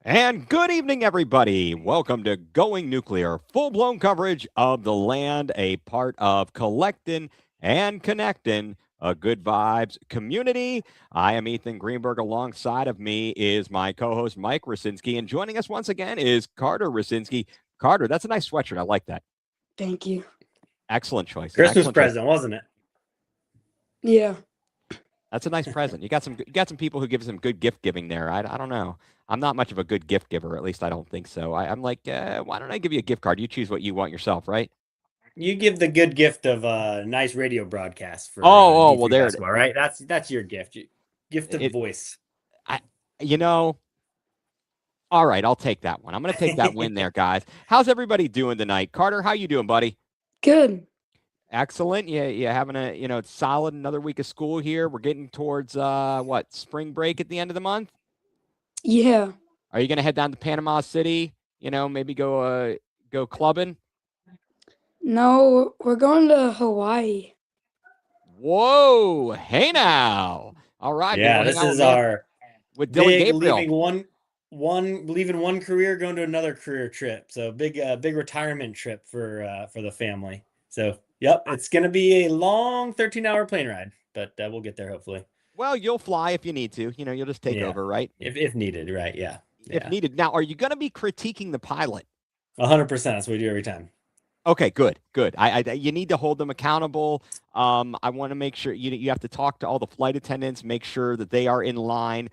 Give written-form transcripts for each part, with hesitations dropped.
And good evening, everybody. Welcome to Going nuCLEar, full-blown coverage of the land, a part of collecting and connecting a good vibes community. I am Ethan Greenberg. Alongside of me is my co-host Mike Rasinski, and joining us once again is Carter Rasinski. Carter, that's a nice sweatshirt. I like that. Thank you. Excellent choice. An Christmas excellent choice. present, wasn't it? Yeah. That's a nice present. You got some people who give some good gift giving there. I don't know. I'm not much of a good gift giver. At least I don't think so. I'm like, why don't I give you a gift card? You choose what you want yourself, right? You give the good gift of a nice radio broadcast for Well, D3 there basketball, right? That's your gift. Gift of it. voice. I, you know, all right, I'll take that one. I'm going to take that win there, guys. How's everybody doing tonight? Carter, how you doing, buddy? Good. Excellent. Yeah, having a solid another week of school here. We're getting towards what, spring break at the end of the month. Yeah. Are you going to head down to Panama City? Maybe go clubbing. No, we're going to Hawaii. Whoa! Hey now. All right, maybe Yeah, we'll hang this out is with our with Dylan big Gabriel. leaving one career, going to another career trip. So big retirement trip for the family. So yep, it's gonna be a long 13-hour plane ride, but we'll get there hopefully. Well, you'll fly if you need to. You'll just take Yeah, over, right? if needed, right? Yeah, If yeah, needed. Now, are you going to be critiquing the pilot? 100%. That's what we do every time. Okay, good. You need to hold them accountable. I want to make sure you have to talk to all the flight attendants, make sure that they are in line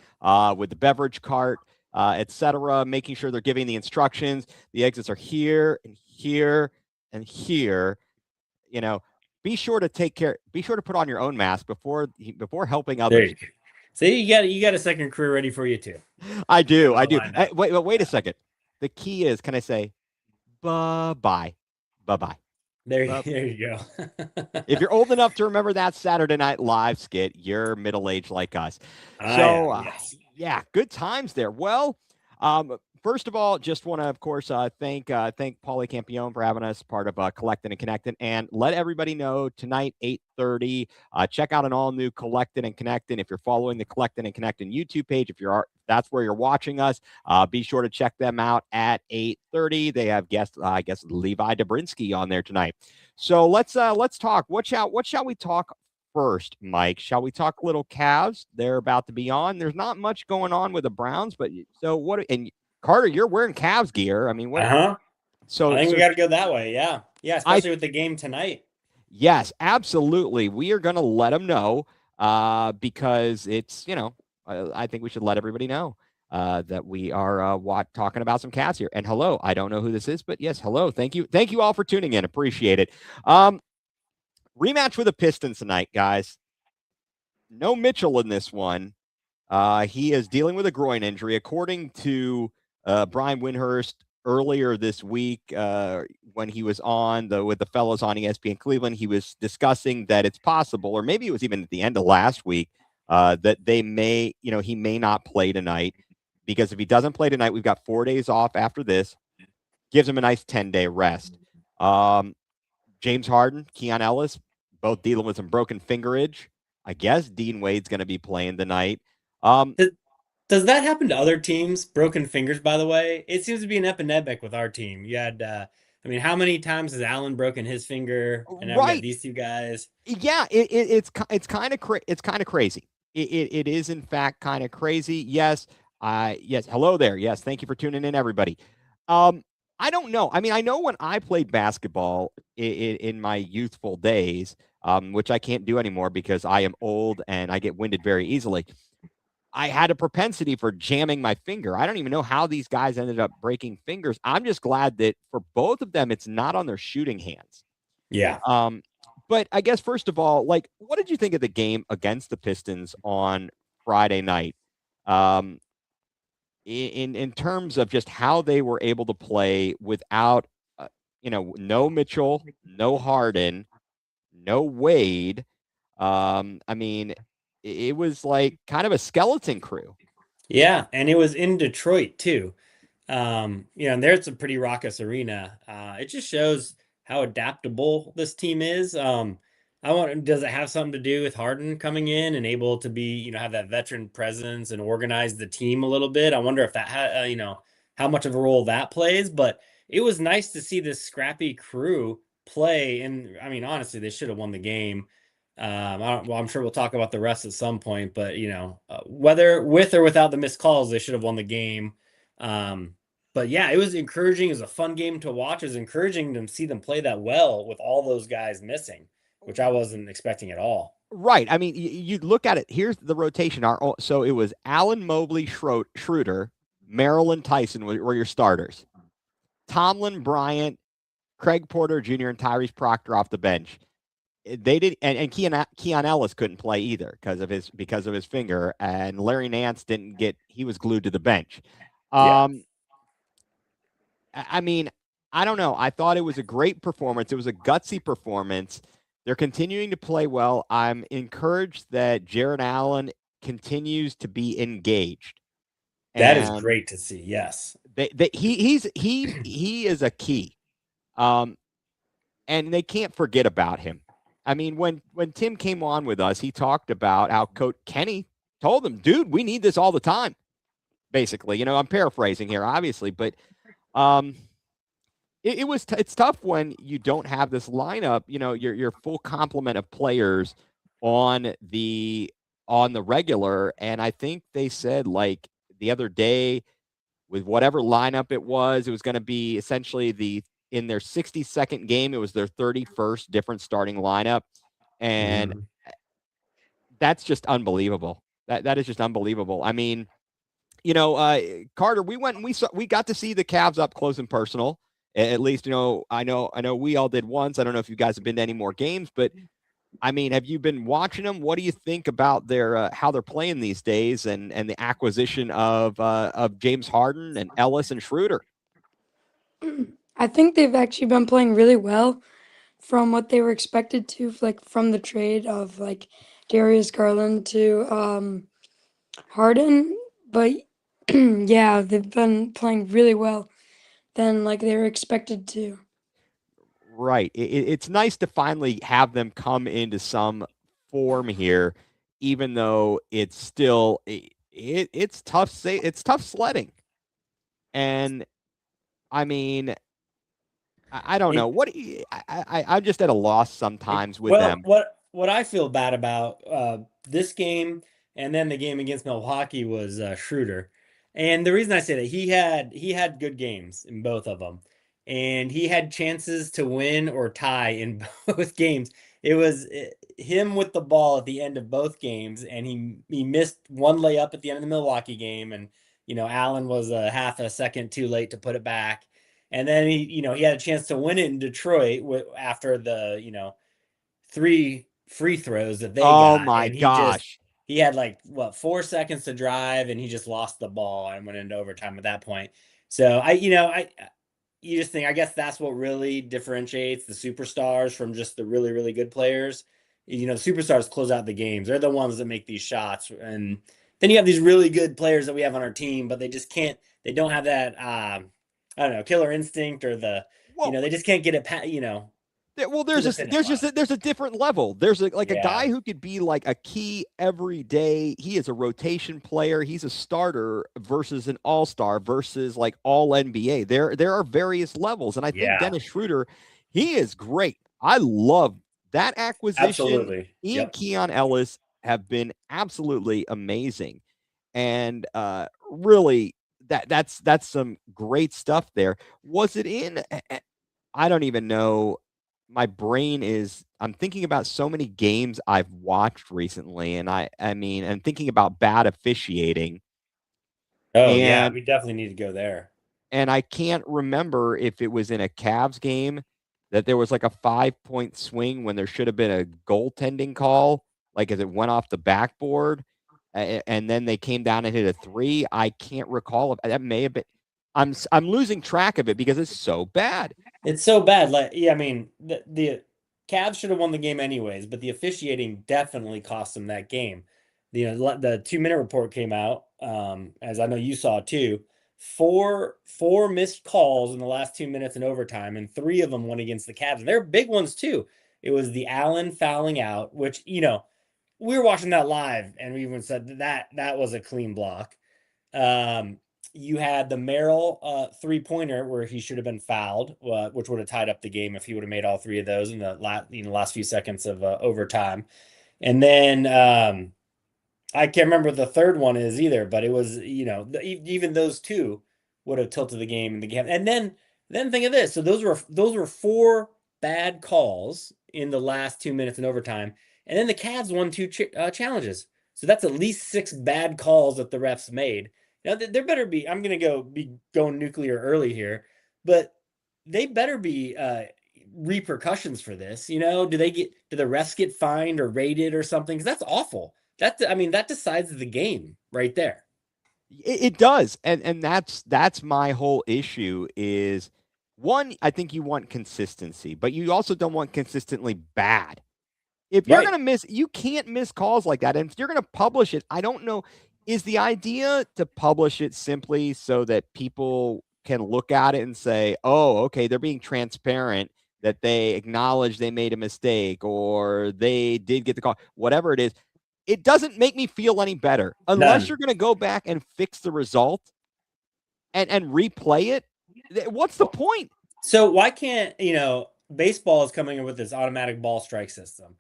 with the beverage cart, etc. Making sure they're giving the instructions. The exits are here and here and here. You know, be sure to take care. Be sure to put on your own mask before helping There others. you go. See, you got a second career ready for you too. I do. I Well do. lined Hey, up. wait a Yeah. second. The key is, can I say bye bye, bye bye. There you go. If you're old enough to remember that Saturday Night Live skit, you're middle aged like us. I So, am, yes. yeah, good times there. Well, first of all, just want to, of course, thank Paulie Campione for having us part of Collecting and Connecting, and let everybody know tonight 8:30. Check out an all new Collecting and Connecting. If you're following the Collecting and Connecting YouTube page, that's where you're watching us. Be sure to check them out at 8:30. They have guest, I guess, Levi Dobrinsky on there tonight. So let's talk. What shall we talk first, Mike? Shall we talk little Cavs? They're about to be on. There's not much going on with the Browns, but so what? And Carter, you're wearing Cavs gear. I mean, what? Uh-huh. So I think so we got to go that way. Yeah. Yeah, I especially with the game tonight. yes, absolutely. We are going to let them know because it's I think we should let everybody know. That we are talking about some Cavs here. And hello, I don't know who this is, but yes, hello. Thank you all for tuning in. Appreciate it. Rematch with the Pistons tonight, guys. No Mitchell in this one. He is dealing with a groin injury, according to Brian Windhurst earlier this week when he was on with the fellows on ESPN Cleveland. He was discussing that it's possible, or maybe it was even at the end of last week, that he may not play tonight, because if he doesn't play tonight, we've got 4 days off after this. Gives him a nice 10-day rest. James Harden, Keon Ellis, both dealing with some broken fingerage. I guess Dean Wade's going to be playing tonight. Does that happen to other teams? Broken fingers, by the way. It seems to be an epidemic with our team. You had, I mean, how many times has Allen broken his finger? And now we got Right. these two guys. Yeah, it's kind of crazy. It is in fact kind of crazy. Yes. Yes. Hello there. Yes. Thank you for tuning in, everybody. I don't know. I mean, I know when I played basketball in my youthful days, which I can't do anymore because I am old and I get winded very easily. I had a propensity for jamming my finger. I don't even know how these guys ended up breaking fingers. I'm just glad that for both of them, it's not on their shooting hands. Yeah. But I guess first of all, like, what did you think of the game against the Pistons on Friday night? In terms of just how they were able to play without, no Mitchell, no Harden, no Wade. I mean, it was like kind of a skeleton crew. Yeah. And it was in Detroit too. And there's a pretty raucous arena. It just shows how adaptable this team is. Does it have something to do with Harden coming in and able to be, have that veteran presence and organize the team a little bit? I wonder if that how much of a role that plays, but it was nice to see this scrappy crew play. And I mean, honestly, they should have won the game. I'm sure we'll talk about the rest at some point, but whether with or without the missed calls, they should have won the game. But yeah, it was encouraging. It was a fun game to watch. It was encouraging to see them play that well with all those guys missing, which I wasn't expecting at all. Right. I mean, you look at it. Here's the rotation. So it was Allen Mobley, Schroeder, Maryland Tyson were your starters. Tomlin, Bryant, Craig Porter Jr., and Tyrese Proctor off the bench. They did, and Keon Ellis couldn't play either because of his finger, and Larry Nance didn't get. He was glued to the bench. Yeah. I mean, I don't know. I thought it was a great performance. It was a gutsy performance. They're continuing to play well. I'm encouraged that Jared Allen continues to be engaged. That is And great to see. Yes. he is a key. And they can't forget about him. I mean, when Tim came on with us, he talked about how Coach Kenny told him, dude, we need this all the time. Basically, I'm paraphrasing here, obviously, but it's tough when you don't have this lineup, your full complement of players on the regular. And I think they said, like, the other day, with whatever lineup it was going to be essentially in their 62nd game, it was their 31st different starting lineup. And that's just unbelievable. That is just unbelievable. I mean, Carter, we went and we got to see the Cavs up close and personal. At least, I know we all did once. I don't know if you guys have been to any more games, but I mean, have you been watching them? What do you think about their how they're playing these days, and the acquisition of James Harden and Ellis and Schroeder? I think they've actually been playing really well from what they were expected to, like from the trade of like Darius Garland to Harden. But yeah, they've been playing really well than like they were expected to. Right. It's nice to finally have them come into some form here, even though it's still it's tough. It's tough sledding, and I mean, I don't know It, what I'm just at a loss sometimes with well, them. what I feel bad about this game and then the game against Milwaukee was Schroeder, and the reason I say that he had good games in both of them, and he had chances to win or tie in both games. It was him with the ball at the end of both games, and he missed one layup at the end of the Milwaukee game, and Allen was a half a second too late to put it back. And then he had a chance to win it in Detroit after the, three free throws that they Oh got. my And gosh. he had like, what, 4 seconds to drive and he just lost the ball and went into overtime at that point. So you just think, I guess that's what really differentiates the superstars from just the really, really good players. The superstars close out the games. They're the ones that make these shots. And then you have these really good players that we have on our team, but they just can't, they don't have that, I don't know, killer instinct or Well, they just can't get it, well, to the finish line. there's a different level. There's like a Yeah. guy who could be like a key every day. He is a rotation player. He's a starter versus an all-star versus like all NBA. There are various levels, and I think Yeah. Dennis Schroeder, he is great. I love that acquisition. Absolutely. He and Yep. Keon Ellis have been absolutely amazing, and really that's some great stuff there. Was it in? I don't even know. My brain is I'm thinking about so many games I've watched recently, and I mean, and thinking about bad officiating, Oh, yeah. and We definitely need to go there. I can't remember if it was in a Cavs game that there was like a 5-point swing when there should have been a goaltending call, like as it went off the backboard, and then they came down and hit a three. I can't recall if that may have been. I'm losing track of it because it's so bad. It's so bad. Like, yeah, I mean, the Cavs should have won the game anyways, but the officiating definitely cost them that game. The 2 minute report came out, as I know you saw too. Four missed calls in the last 2 minutes in overtime, and three of them went against the Cavs, and they're big ones too. It was the Allen fouling out, which, we were watching that live, and we even said that was a clean block. You had the Merrill 3-pointer where he should have been fouled, which would have tied up the game if he would have made all 3 of those in the last few seconds of overtime. And then I can't remember what the third one is either, but it was, even those 2 would have tilted the game in the game. And then think of this. So those were 4 bad calls in the last 2 minutes in overtime, and then the Cavs won 2 challenges. So that's at least 6 bad calls that the refs made. Now there better be. I'm gonna be going nuclear early here, but they better be repercussions for this. Do the refs get fined or rated or something? Because that's awful. That decides the game right there. It does, and that's my whole issue. Is one, I think you want consistency, but you also don't want consistently bad. If you're Right. going to miss, you can't miss calls like that. And if you're going to publish it, I don't know. Is the idea to publish it simply so that people can look at it and say, oh, okay, they're being transparent, that they acknowledge they made a mistake or they did get the call, whatever it is. It doesn't make me feel any better unless None. you're going to go back and fix the result and replay it. What's the point? So why can't, baseball is coming up with this automatic ball strike system,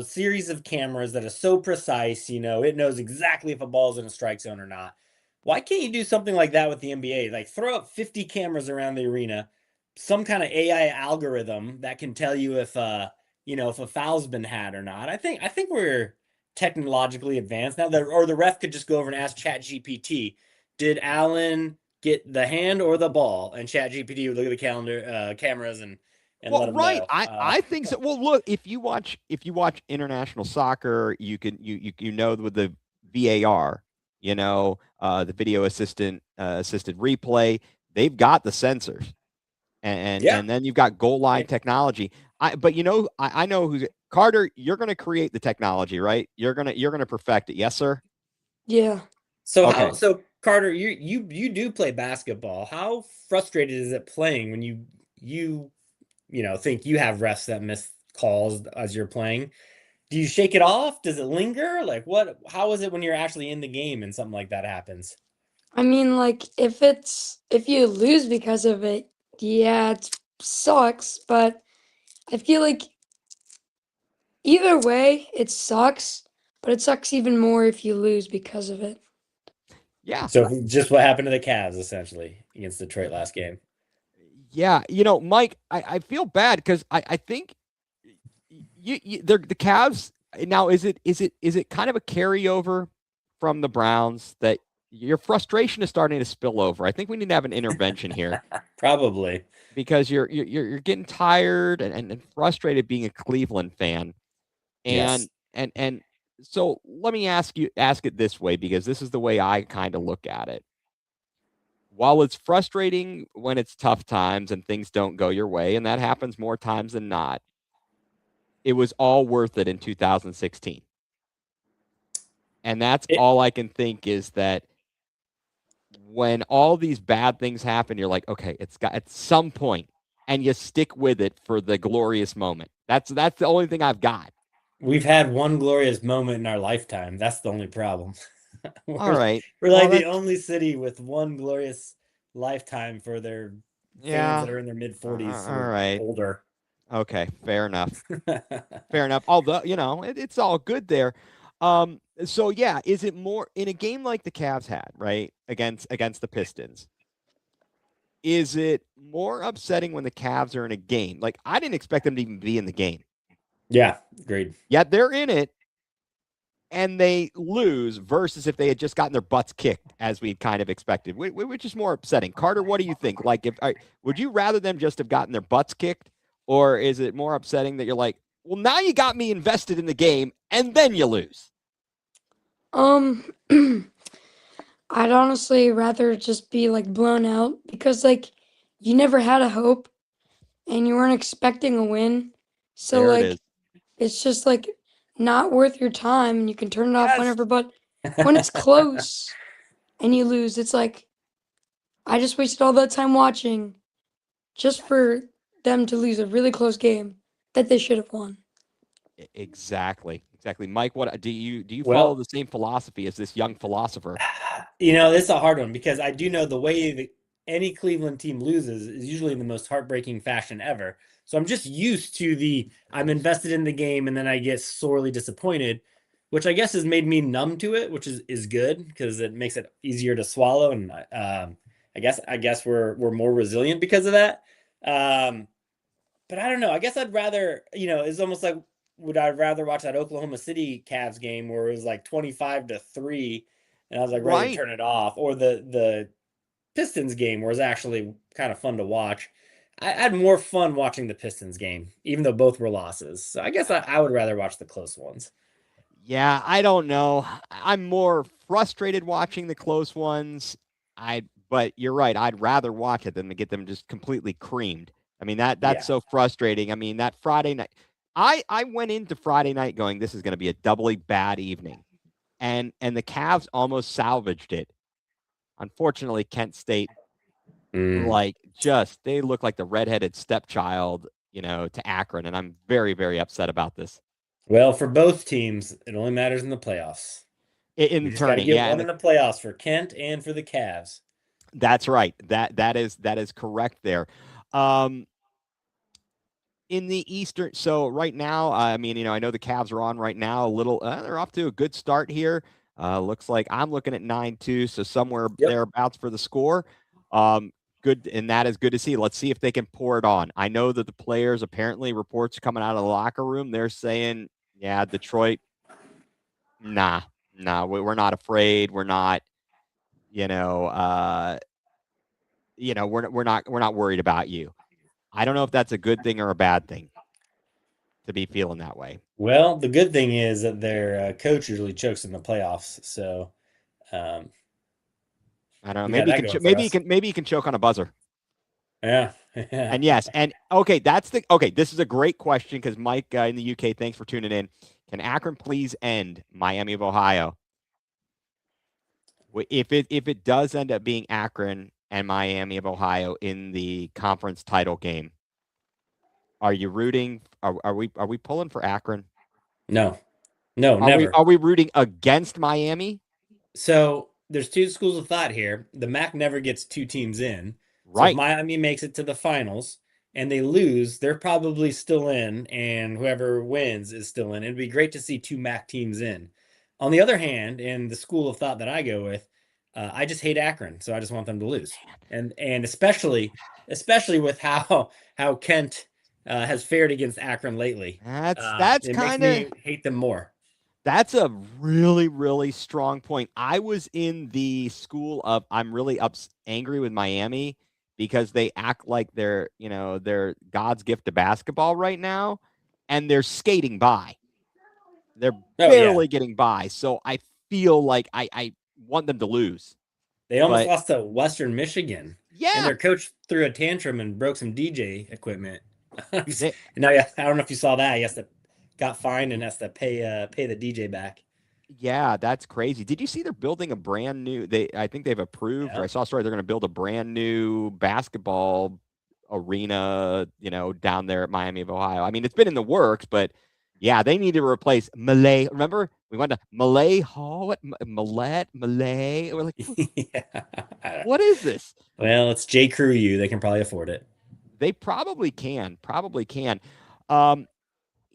series of cameras that are so precise, it knows exactly if a ball's in a strike zone or not. Why can't you do something like that with the NBA? Like throw up 50 cameras around the arena, some kind of AI algorithm that can tell you if if a foul's been had or not. I think we're technologically advanced now, or the ref could just go over and ask ChatGPT, did Allen get the hand or the ball? And ChatGPT would look at the cameras and let Well, them right. know. I think so. Well, look, if you watch international soccer, you know with the VAR, the video assisted replay, they've got the sensors, and Yeah. and then you've got goal line technology. But I know who's Carter. You're going to create the technology, right? You're gonna perfect it. Yes, sir. Yeah. Okay. So Carter, you do play basketball. How frustrated is it playing when you think you have refs that miss calls as you're playing? Do you shake it off? Does it linger? Like how is it when you're actually in the game and something like that happens? I mean, like, if you lose because of it, yeah, it sucks, but I feel like either way, it sucks, but it sucks even more if you lose because of it. Yeah. So just what happened to the Cavs essentially against Detroit last game. Yeah. Mike, I feel bad because I think they're the Cavs now. Is it kind of a carryover from the Browns that your frustration is starting to spill over? I think we need to have an intervention here Probably. because you're getting tired and frustrated being a Cleveland fan, Yes. and so let me ask it this way, because this is the way I kind of look at it. While it's frustrating when it's tough times and things don't go your way, and that happens more times than not, it was all worth it in 2016. And that's It, all I can think is that when all these bad things happen, you're like, okay, it's got at some point, and you stick with it for the glorious moment. That's the only thing I've got. we've had one glorious moment in our lifetime. That's the only problem. All we're, right. we're Well, like the that's only city with one glorious lifetime for their fans yeah. that are in their mid 40s All or right. older. Okay. Fair enough. Fair enough. Although, it's all good there. So yeah, is it more in a game like the Cavs had, right? Against the Pistons? Is it more upsetting when the Cavs are in a game? Like, I didn't expect them to even be in the game. Yeah, agreed. Yet they're in it and they lose versus if they had just gotten their butts kicked as we kind of expected, which is more upsetting. Carter, what do you think? Like, would you rather them just have gotten their butts kicked, or is it more upsetting that you're like, well, now you got me invested in the game and then you lose? Um, I'd honestly rather just be like blown out because like you never had a hope and you weren't expecting a win. So There it like is. it's just like not worth your time and you can turn it off Yes. whenever, but when it's close and you lose, it's like I just wasted all that time watching just for them to lose a really close game that they should have won. Exactly. Mike, what do you follow Well, the same philosophy as this young philosopher? this is a hard one because I do know the way that any Cleveland team loses is usually in the most heartbreaking fashion ever. So I'm just used to I'm invested in the game and then I get sorely disappointed, which I guess has made me numb to it, which is good because it makes it easier to swallow. And I guess we're more resilient because of that. Um, but I don't know. I guess I'd rather, it's almost like would I rather watch that Oklahoma City Cavs game where it was like 25-3 and I was like ready to Right. turn it off, or the Pistons game where it was actually kind of fun to watch. I had more fun watching the Pistons game, even though both were losses. So I guess I would rather watch the close ones. Yeah, I don't know. I'm more frustrated watching the close ones. But you're right. I'd rather watch it than to get them just completely creamed. I mean that's Yeah. so frustrating. I mean that Friday night, I went into Friday night going, this is going to be a doubly bad evening, and the Cavs almost salvaged it. Unfortunately, Kent State, Mm. like, just they look like the redheaded stepchild, to Akron, and I'm very very upset about this. Well, for both teams, it only matters in the playoffs. In We the just got to tournament, get yeah, one in the playoffs for Kent and for the Cavs. that's right. That is correct there. Um, in the Eastern, so right now, I mean, I know the Cavs are on right now. They're off to a good start here. Looks like I'm looking at 9-2, so somewhere Yep. thereabouts for the score. Um, Good, and that is good to see. Let's see if they can pour it on. I know that the players, apparently, reports coming out of the locker room, they're saying, yeah, Detroit, nah, we're not afraid. We're not, you know, uh, we're not worried about you. I don't know if that's a good thing or a bad thing to be feeling that way. Well, the good thing is that their coach usually chokes in the playoffs, so um, I don't know. we got Maybe that going for maybe he us. can maybe he can choke on a buzzer. Yeah, yeah. And yes, and okay, okay. This is a great question because Mike in the UK, thanks for tuning in. Can Akron please end Miami of Ohio? If it does end up being Akron and Miami of Ohio in the conference title game, are you rooting? Are we pulling for Akron? No, no, Are we never. are we rooting against Miami? So there's two schools of thought here. The MAC never gets two teams in. So if Right. Miami makes it to the finals and they lose, they're probably still in, and whoever wins is still in. It'd be great to see two MAC teams in. On the other hand, in the school of thought that I go with, I just hate Akron, so I just want them to lose. And especially with how Kent has fared against Akron lately, That's it makes kind of me hate them more. That's a really, really strong point. I was in the school of I'm really angry with Miami because they act like they're God's gift to basketball right now, and they're skating by. They're Oh yeah. barely getting by. So I feel like I want them to lose. They almost But lost to Western Michigan, and yeah, their coach threw a tantrum and broke some DJ equipment. And they, now, yeah, I don't know if you saw that. He has to got fined and has to pay the DJ back. yeah, that's crazy. Did you see they're building a brand new I think they've approved, or Yeah. I saw a story they're going to build a brand new basketball arena, down there at Miami of Ohio. I mean, it's been in the works, but yeah, they need to replace Malay. Remember, we went to Malay Hall, Malay. We're like, Yeah. what is this? Well, it's J. Crew U. They can probably afford it. They probably can. Um,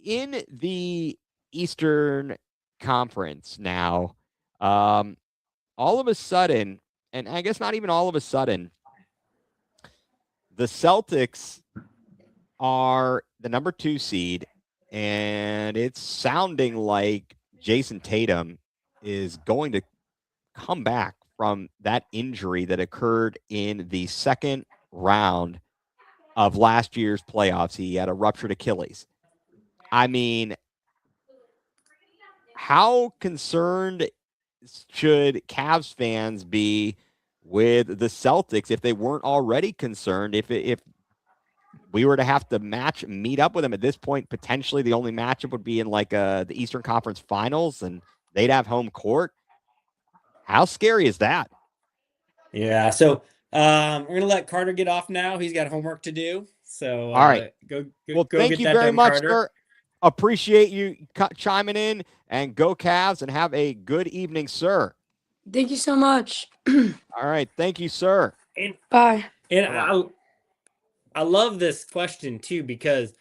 in the Eastern Conference now, um, all of a sudden, and I guess not even all of a sudden, the Celtics are the number 2 seed, and it's sounding like Jason Tatum is going to come back from that injury that occurred in the second round of last year's playoffs. He had a ruptured Achilles. I mean, how concerned should Cavs fans be with the Celtics if they weren't already concerned? If we were to have to meet up with them at this point, potentially the only matchup would be in like the Eastern Conference Finals, and they'd have home court. How scary is that? Yeah. So we're gonna let Carter get off now. He's got homework to do. So All right. go Well, go thank get you that very done, much, Carter. sir. Appreciate you chiming in, and go Cavs, and have a good evening, sir. Thank you so much. All right. Thank you, sir. And Bye. and Bye-bye. I love this question too because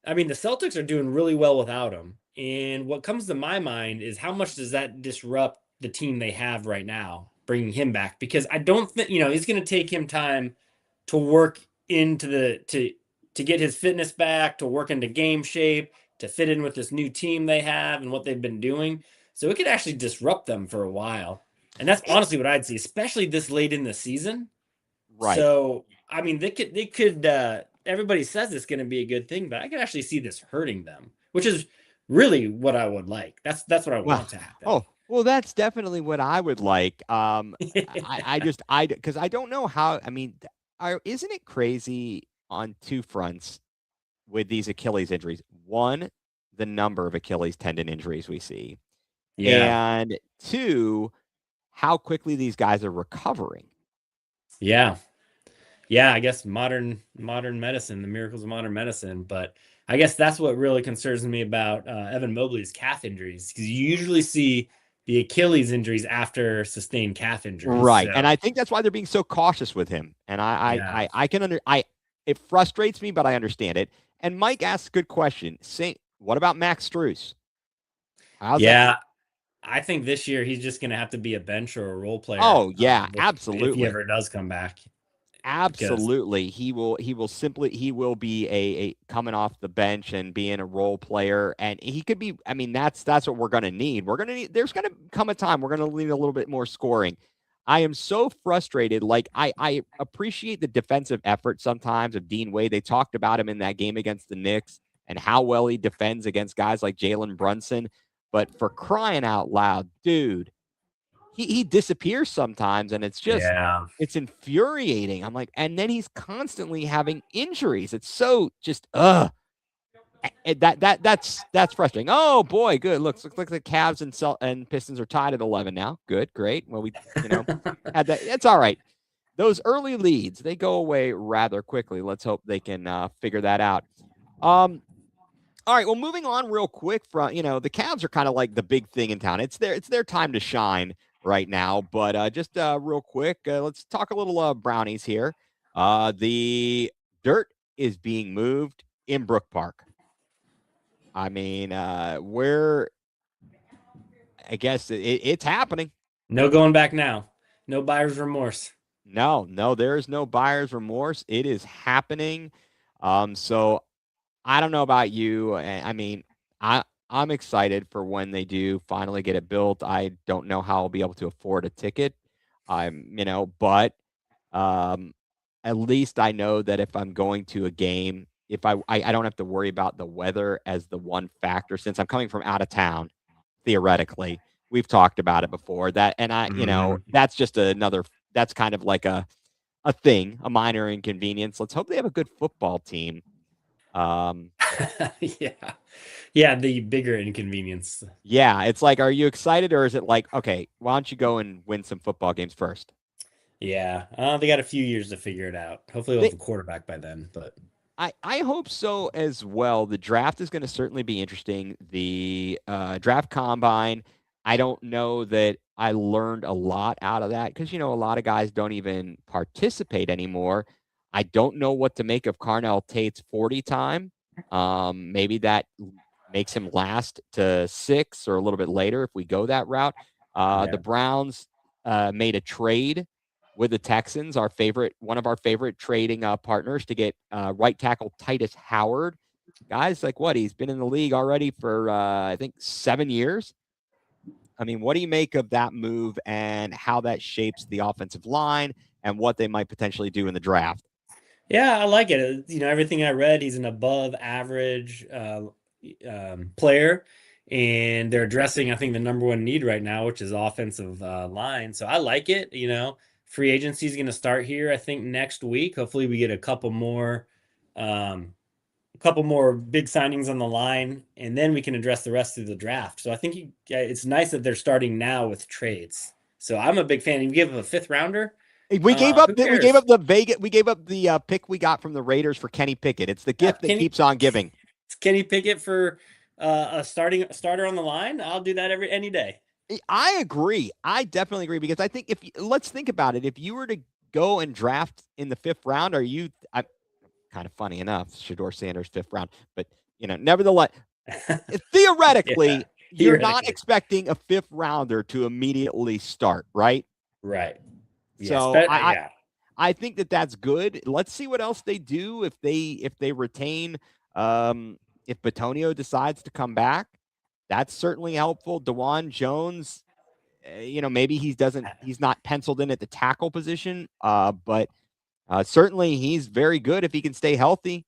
I mean the Celtics are doing really well without him. And what comes to my mind is how much does that disrupt the team they have right now, bringing him back? Because I don't think it's going to take him time to work into to get his fitness back, to work into game shape, to fit in with this new team they have and what they've been doing. So it could actually disrupt them for a while. And that's It, honestly what I'd see, especially this late in the season. right. So I mean, they could. Everybody says it's going to be a good thing, but I could actually see this hurting them, which is really what I would like. That's what I Well, want to happen. oh, well, that's definitely what I would like. Because I don't know how. I mean, isn't it crazy on two fronts with these Achilles injuries? One, the number of Achilles tendon injuries we see, Yeah, and two, how quickly these guys are recovering. yeah, yeah. I guess modern medicine, the miracles of modern medicine. But I guess that's what really concerns me about Evan Mobley's calf injuries because you usually see the Achilles injuries after sustained calf injuries. Right. And So I think that's why they're being so cautious with him. And yeah, I can it frustrates me, but I understand it. And Mike asks a good question. What about Max Struess? How's that? yeah. I think this year he's just going to have to be a bench or a role player Oh yeah, if he absolutely. ever does come back. Because Absolutely. He will be a coming off the bench and being a role player. And he could be, I mean, that's what we're gonna need. There's gonna come a time we're gonna need a little bit more scoring. I am so frustrated. Like I appreciate the defensive effort sometimes of Dean Wade. They talked about him in that game against the Knicks and how well he defends against guys like Jalen Brunson. But for crying out loud, dude, he disappears sometimes, and yeah, it's infuriating. I'm like, and then he's constantly having injuries. It's so just that's frustrating. Oh boy, good. Looks like the Cavs and Pistons are tied at 11 now. Good, great. Well, we had that. It's all right. Those early leads, they go away rather quickly. Let's hope they can figure that out. All right. Well, moving on real quick from the Cavs are kind of like the big thing in town. It's their time to shine right now. But just real quick, let's talk a little Brownies here. The dirt is being moved in Brook Park. I mean, where I guess it's happening. no going back now. No buyer's remorse. No, there is no buyer's remorse. It is happening. So I don't know about you. I mean, I'm excited for when they do finally get it built. I don't know how I'll be able to afford a ticket. But um, at least I know that if I'm going to a game, if I don't have to worry about the weather as the one factor since I'm coming from out of town. Theoretically, we've talked about it before. Mhm. That's just another. That's kind of like a thing, a minor inconvenience. Let's hope they have a good football team. Um, Yeah. Yeah, the bigger inconvenience. Yeah, it's like, are you excited or is it like, okay, why don't you go and win some football games first? Yeah. They got a few years to figure it out. Hopefully they'll They, have a quarterback by then, but I hope so as well. The draft is going to certainly be interesting. The draft combine, I don't know that I learned a lot out of that because, a lot of guys don't even participate anymore. I don't know what to make of Carnell Tate's 40 time. Maybe that makes him last to 6 or a little bit later if we go that route. The yeah. Browns made a trade with the Texans, one of our favorite trading partners, to get right tackle Titus Howard. Guys, like what? He's been in the league already for I think 7 years. I mean, what do you make of that move and how that shapes the offensive line and what they might potentially do in the draft? Yeah, I like it. Everything I read, he's an above average player, and they're addressing, I think, the number one need right now, which is offensive line. So I like it. Free agency is going to start here, I think, next week. Hopefully, we get a couple more big signings on the line, and then we can address the rest of the draft. So I think it's nice that they're starting now with trades. So I'm a big fan. You give them a fifth rounder. We gave up Who the we gave cares? up the Vegas we gave up the pick we got from the Raiders for Kenny Pickett. It's the gift that Kenny keeps on giving. Kenny Pickett for a starter on the line, I'll do that any day. I agree. I definitely agree because I think let's think about it. If you were to go and draft in the 5th round, kind of funny enough, Shador Sanders 5th round, but nevertheless, theoretically, Yeah, you're not theoretically. expecting a 5th rounder to immediately start, right? Right. Yes, So but yeah. I think that that's good. Let's see what else they do if they retain if Batonio decides to come back. That's certainly helpful. DeJuan Jones, maybe he's not penciled in at the tackle position, but certainly he's very good if he can stay healthy.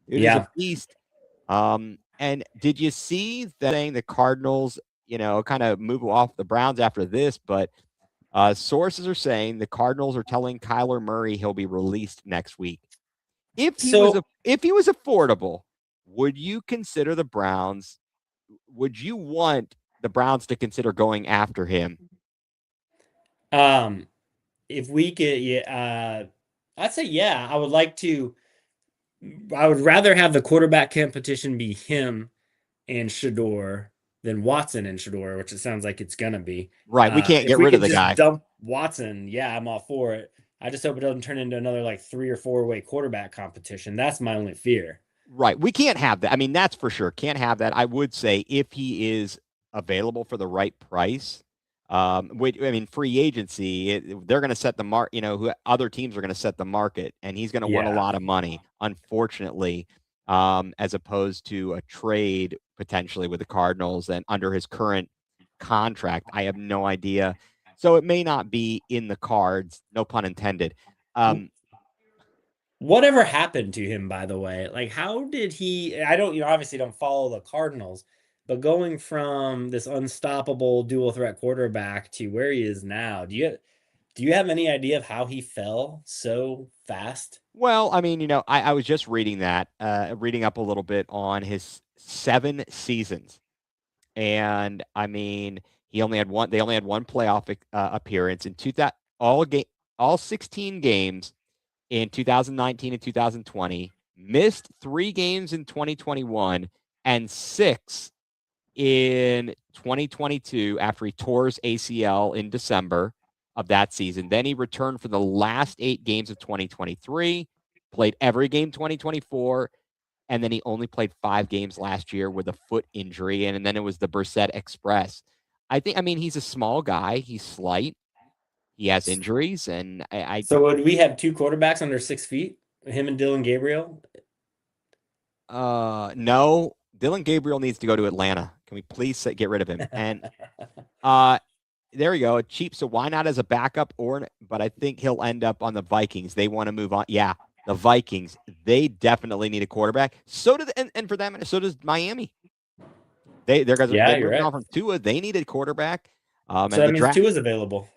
Dude is a Yeah. beast. And did you see that saying the Cardinals, kind of move off the Browns after this, but sources are saying the Cardinals are telling Kyler Murray he'll be released next week. If he was So affordable, would you consider the Browns? Would you want the Browns to consider going after him? if we could, I'd say yeah. I would like to. I would rather have the quarterback competition be him and Shador than Watson and Shador, which it sounds like it's gonna be. Right, we can't If get we rid of could the just guy. dump Watson, yeah, I'm all for it. I just hope it doesn't turn into another like 3 or 4-way quarterback competition. That's my only fear. Right, we can't have that. I mean, that's for sure. Can't have that. I would say if he is available for the right price, free agency, they're going to set the mark. Who other teams are going to set the market, and he's going to want a Yeah. lot of money. Unfortunately, as opposed to a trade potentially with the Cardinals, and under his current contract, I have no idea. So it may not be in the cards. No pun intended. Whatever happened to him, by the way? Like, how did he? I don't, obviously don't follow the Cardinals, but going from this unstoppable dual threat quarterback to where he is now, do you have any idea of how he fell so fast? Well, I mean, I was just reading that, reading up a little bit on his 7 seasons, and I mean, he only had one. They only had one playoff appearance in all 16 games in 2019 and 2020. Missed 3 games in 2021 and 6 in 2022 after he tore his ACL in December of that season. Then he returned for the last 8 games of 2023, played every game 2024, and then he only played 5 games last year with a foot injury, and then it was the Brissett Express. I mean, he's a small guy. He's slight. He has injuries, and So would we have two quarterbacks under 6 feet? Him and Dylan Gabriel? no, Dylan Gabriel needs to go to Atlanta. Can we please get rid of him? And there we go. Cheap. So why not as a backup but I think he'll end up on the Vikings. They want to move on. Yeah. The Vikings, they definitely need a quarterback. So do and for them, so does Miami. They're Yeah, you're moving right. on from Tua. They need a quarterback. So And that the means draft. Tua's available.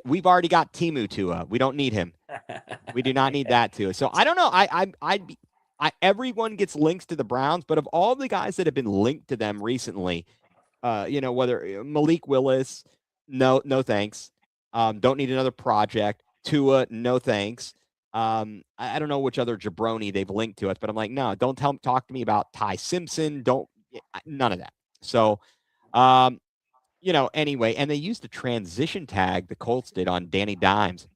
We've already got Timu Tua. We don't need him. We do not need that Tua. So I don't know. Everyone gets links to the Browns, but of all the guys that have been linked to them recently, whether Malik Willis, no thanks. Don't need another project. Tua, no thanks. I don't know which other jabroni they've linked to us, but I'm like, no, don't talk to me about Ty Simpson. None of that. So, anyway, and they used a transition tag, the Colts did on Danny Dimes.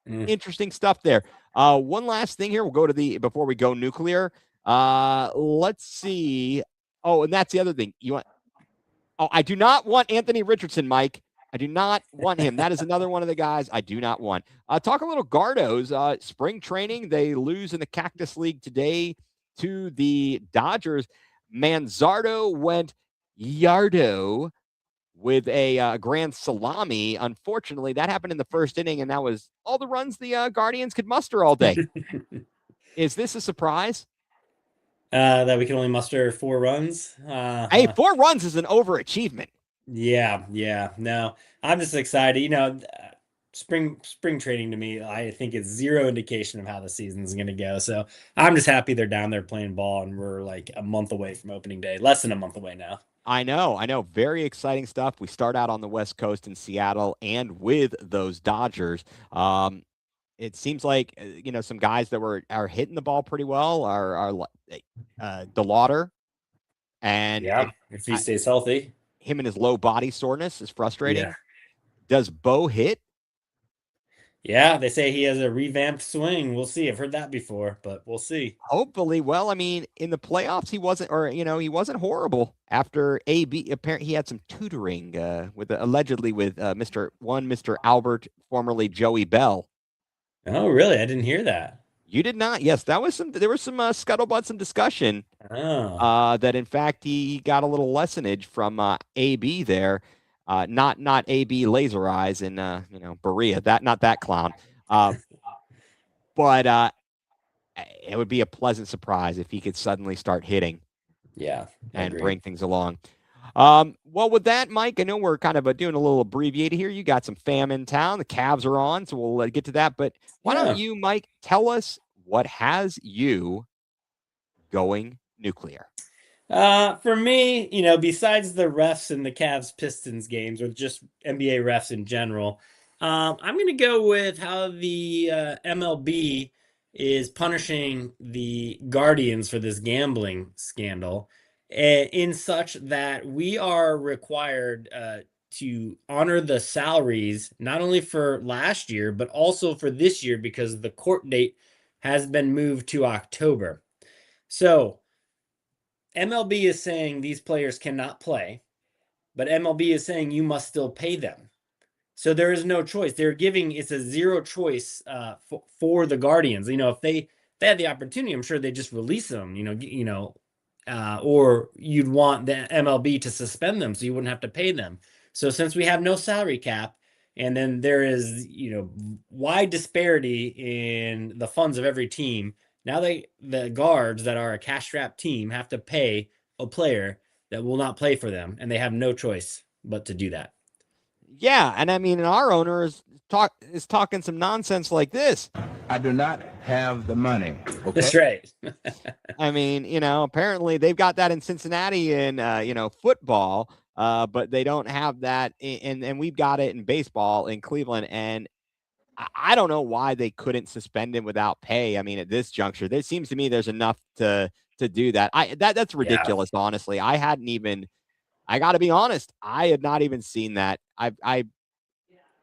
Interesting stuff there. One last thing here. We'll go to before we go nuCLEar. Let's see. Oh, and that's the other thing. I do not want Anthony Richardson, Mike. I do not want him. That is another one of the guys I do not want. Talk a little Gardos. Spring training. They lose in the Cactus League today to the Dodgers. Manzardo went yardo with a grand salami. Unfortunately, that happened in the first inning, and that was all the runs the Guardians could muster all day. Is this a surprise? That we can only muster 4 runs. Hey, 4 runs is an overachievement. Yeah. No, I'm just excited. Spring training to me, I think it's zero indication of how the season's going to go. So I'm just happy they're down there playing ball, and we're like a month away from opening day, less than a month away now. I know. Very exciting stuff. We start out on the West Coast in Seattle and with those Dodgers. It seems like some guys that are hitting the ball pretty well are DeLauder, And if he stays healthy. Him and his low body soreness is frustrating. Yeah. Does Bo hit? Yeah, they say he has a revamped swing. We'll see. I've heard that before, but we'll see. Hopefully. Well, I mean, in the playoffs, he wasn't, or he wasn't horrible. After AB, apparently he had some tutoring allegedly with Mr. Albert, formerly Joey Bell. Oh, really? I didn't hear that. You did not? Yes, there was some scuttlebutt, some discussion that in fact he got a little lessonage from AB there. Not AB Laser Eyes in Berea, not that clown. But it would be a pleasant surprise if he could suddenly start hitting. Yeah, and bring things along. Well, with that, Mike, I know we're kind of doing a little abbreviated here. You got some fam in town. The Cavs are on, so we'll get to that. But why don't you, Mike, tell us what has you going nuclear? For me, besides the refs in the Cavs Pistons games or just NBA refs in general, I'm going to go with how the MLB is punishing the Guardians for this gambling scandal, in such that we are required to honor the salaries not only for last year but also for this year because the court date has been moved to October. So MLB is saying these players cannot play, but MLB is saying you must still pay them. So there is no choice. It's a zero choice for the Guardians. If they had the opportunity, I'm sure they just release them. Or you'd want the MLB to suspend them so you wouldn't have to pay them. So since we have no salary cap, and then there is wide disparity in the funds of every team. Now the guards that are a cash-strapped team have to pay a player that will not play for them, and they have no choice but to do that. Yeah, and I mean, our owner is talking some nonsense like this. I do not have the money. Okay? That's right. I mean, apparently they've got that in Cincinnati in football, but they don't have that and we've got it in baseball in Cleveland. And I don't know why they couldn't suspend him without pay. I mean, at this juncture, there seems to me there's enough to do that. That's ridiculous, honestly. I got to be honest, I had not even seen that.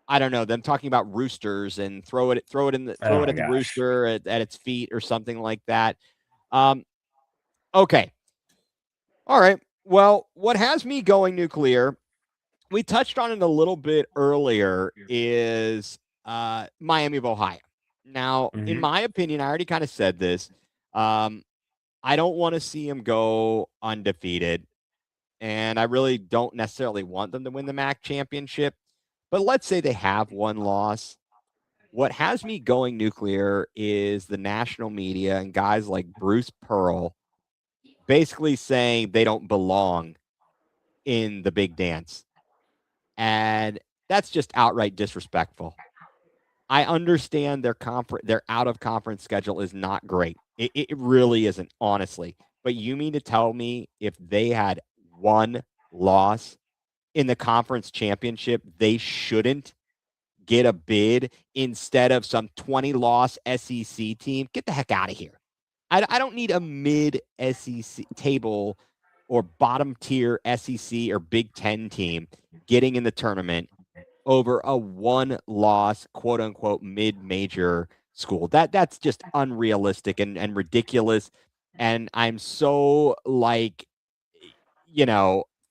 I don't know, them talking about roosters and throw it at the rooster at its feet or something like that. Okay. All right. Well, what has me going nuclear, we touched on it a little bit earlier, is Miami of Ohio. Now, in my opinion, I already kind of said this. I don't want to see them go undefeated, and I really don't necessarily want them to win the MAC championship. But let's say they have one loss. What has me going nuclear is the national media and guys like Bruce Pearl basically saying they don't belong in the big dance. And that's just outright disrespectful. I understand their out of conference schedule is not great. It really isn't, honestly. But you mean to tell me if they had one loss in the conference championship, they shouldn't get a bid instead of some 20-loss SEC team? Get the heck out of here. I don't need a mid SEC table or bottom tier SEC or Big Ten team getting in the tournament over a one loss, quote unquote, mid major school. That's just unrealistic and ridiculous. And I'm so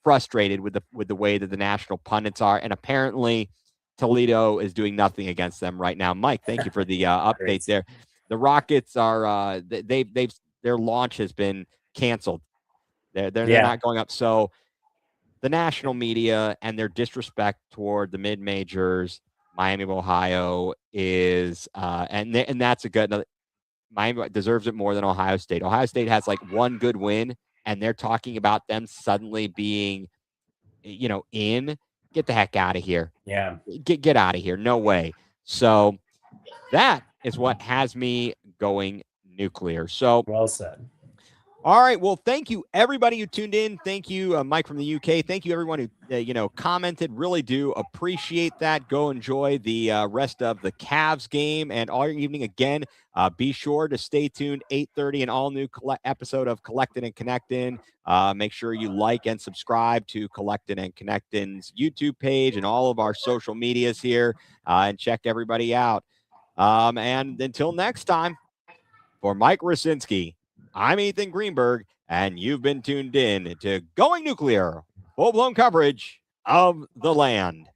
frustrated with the way that the national pundits are. And apparently Toledo is doing nothing against them right now. Mike, thank you for the update there. The Rockets are their launch has been canceled. They're not going up. So the national media and their disrespect toward the mid majors, Miami of Ohio is and that's a good. Miami deserves it more than Ohio State. Ohio State has like one good win, and they're talking about them suddenly being, in. Get the heck out of here. Yeah. Get out of here. No way. So that is what has me going nuclear. So well said. All right. Well, thank you, everybody who tuned in. Thank you, Mike from the UK. Thank you, everyone who, commented. Really do appreciate that. Go enjoy the rest of the Cavs game and all your evening. Again, be sure to stay tuned. 8:30, an all-new episode of Collected and Connectin'. Make sure you like and subscribe to Collected and Connectin's YouTube page and all of our social medias here, and check everybody out. And until next time, for Mike Rasinski, I'm Ethan Greenberg, and you've been tuned in to Going nuCLEar, full-blown coverage of the land.